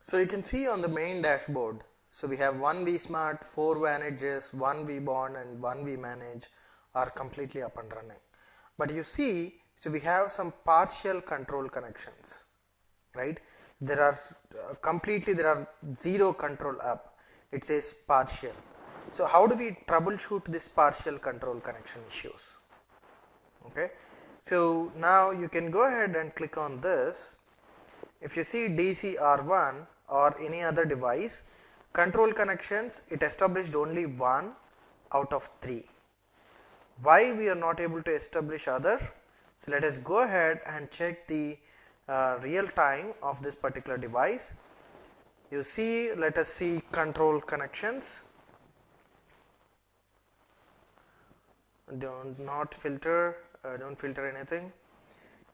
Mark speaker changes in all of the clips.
Speaker 1: So you can see on the main dashboard, so we have one vSmart, 4 WAN edges, one vBond and one vManage are completely up and running. But you see, so we have some partial control connections, right? There are there are zero control up. It says partial. So how do we troubleshoot this partial control connection issues? Okay, so now you can go ahead and click on this. If you see DCR1 or any other device, control connections, it established only 1 out of 3. Why we are not able to establish other? So let us go ahead and check the real time of this particular device. You see, let us see control connections. Don't filter anything.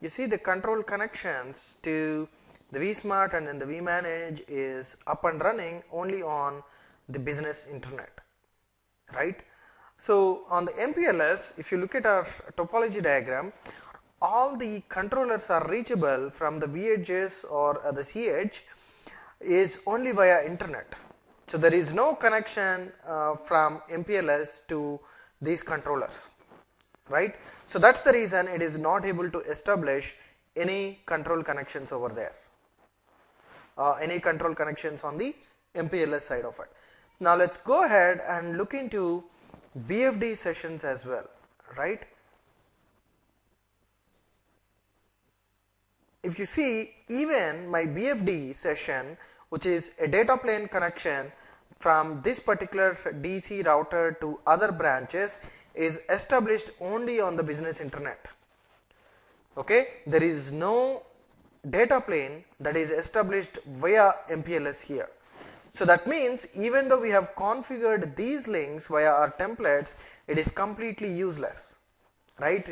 Speaker 1: You see the control connections to the vSmart and then the vManage is up and running only on the business internet, right? So on the MPLS, if you look at our topology diagram, all the controllers are reachable from the V edges or the C edge is only via internet. So there is no connection from MPLS to these controllers, right? So that's the reason it is not able to establish any control connections over there, any control connections on the MPLS side of it. Now let's go ahead and look into BFD sessions as well, right? If you see, even my BFD session, which is a data plane connection from this particular DC router to other branches, is established only on the business internet. Okay, there is no data plane that is established via MPLS here. So that means even though we have configured these links via our templates, it is completely useless, right?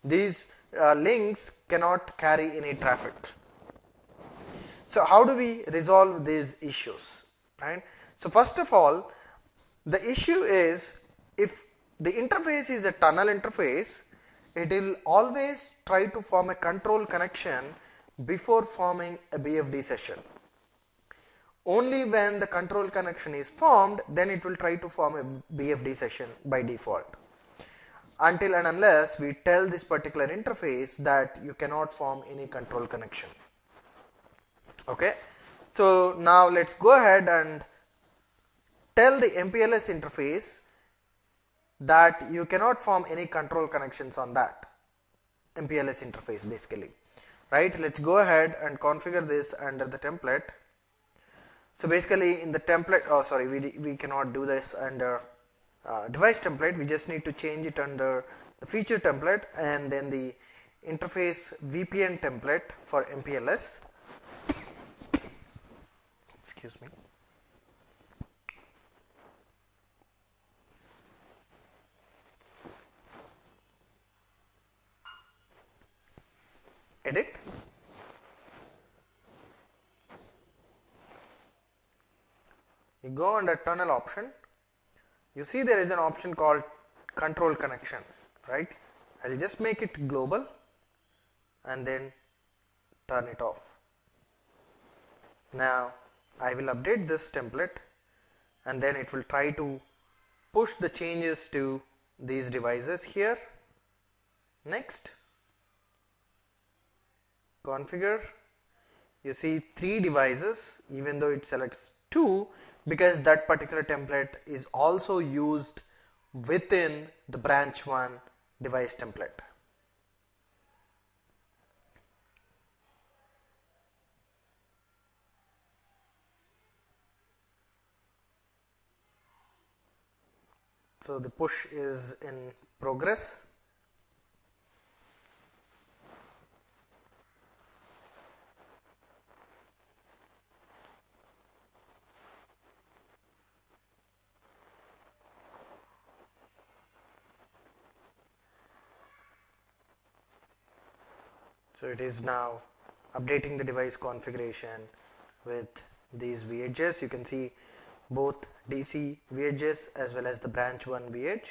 Speaker 1: These links cannot carry any traffic. So how do we resolve these issues, right? So first of all, the issue is if the interface is a tunnel interface, it will always try to form a control connection before forming a BFD session. Only when the control connection is formed, then it will try to form a BFD session by default. Until and unless we tell this particular interface that you cannot form any control connection. Okay, so now let's go ahead and tell the MPLS interface that you cannot form any control connections on that MPLS interface basically, right? Let's go ahead and configure this under the template. So basically in the template, we cannot do this under device template. We just need to change it under the feature template and then the interface VPN template for MPLS. Excuse me. Edit. You go under tunnel option. You see there is an option called control connections, right? I'll just make it global and then turn it off. Now I will update this template and then it will try to push the changes to these devices here. Next, configure. You see 3 devices even though it selects 2 because that particular template is also used within the branch 1 device template. So the push is in progress. So it is now updating the device configuration with these VHs. You can see both DC VHs as well as the branch 1 VH.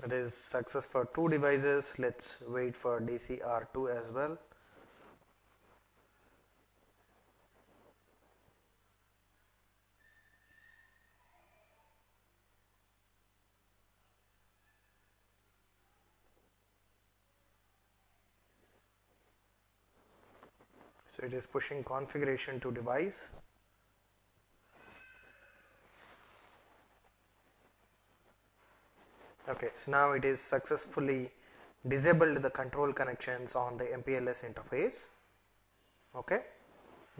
Speaker 1: It is success for 2 devices. Let's wait for DC R2 as well. So it is pushing configuration to device. Okay, so now it is successfully disabled the control connections on the MPLS interface. Okay,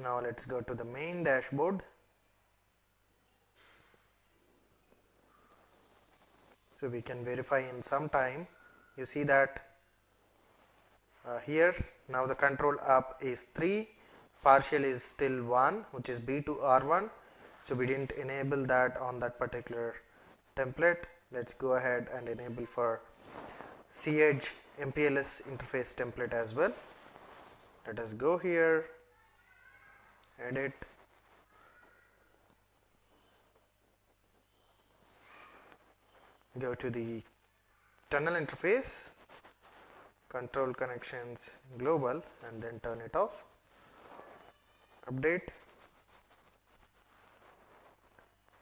Speaker 1: now let's go to the main dashboard. So we can verify in some time. You see that here now the control up is 3, partial is still 1, which is B to R1. So we didn't enable that on that particular template. Let's go ahead and enable for C-Edge MPLS interface template as well. Let us go here, edit, go to the tunnel interface, control connections global, and then turn it off. Update,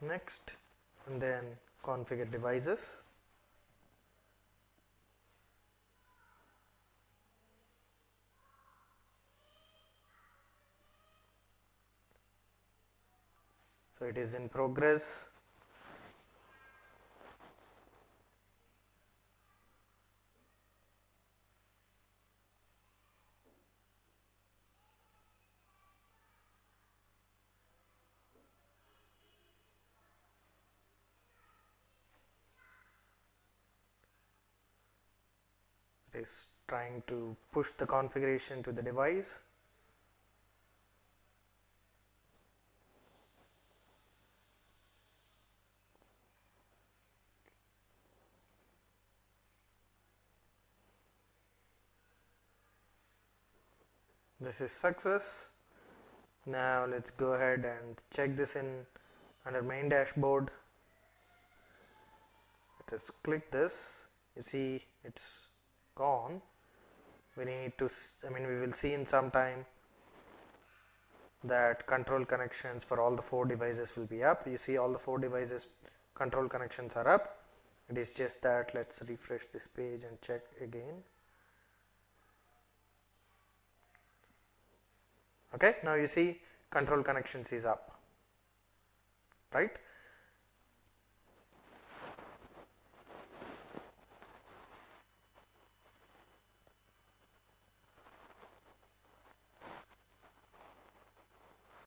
Speaker 1: next, and then configure devices. So it is in progress. It is trying to push the configuration to the device. This is success. Now let's go ahead and check this in under main dashboard. Let us click this. You see it's gone. We need to, we will see in some time that control connections for all the 4 devices will be up. You see all the 4 devices control connections are up. It is just that let's refresh this page and check again. Okay, now you see control connections is up, right?